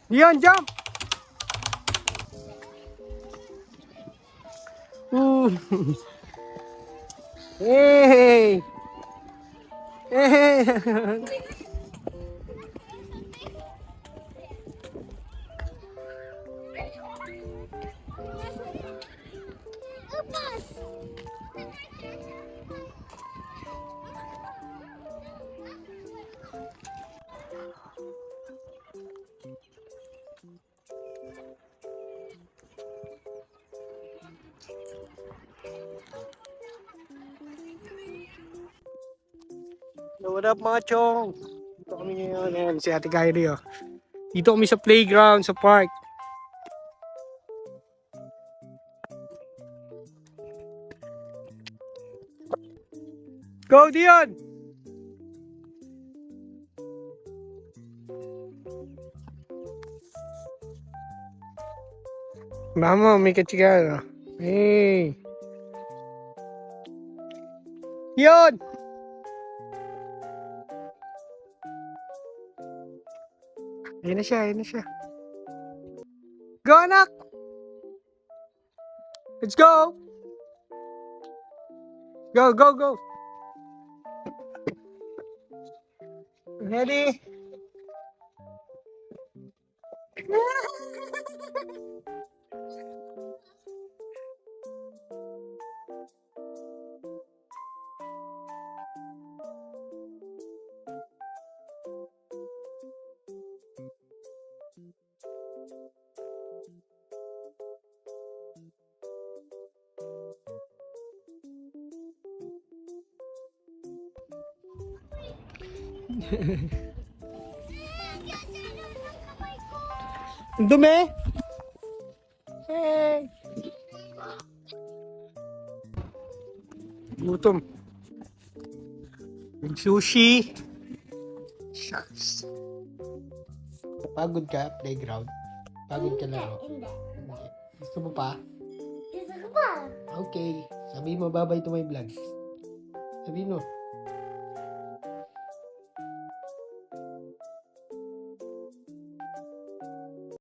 Dion, jump! Ooh. Hey! Hey! What up mga chong? Dito kami ngayon. Ayan, si Ate Kyrie oh. Dito kami sa playground, sa park. Go Dion! Mama, may kachigano. Hey! Dion! Ayan na siya, ayan na siya. Go anak! Let's go! Go, go, go! Ready? Ang dumi! Hey! Gutom. Sushi. Shucks. Pagod ka, playground? Pagod ka laro? Hindi. Gusto mo pa? Gusto ko pa. Okay. Sabihin mo, bye-bye to my vlog. Sabihin mo.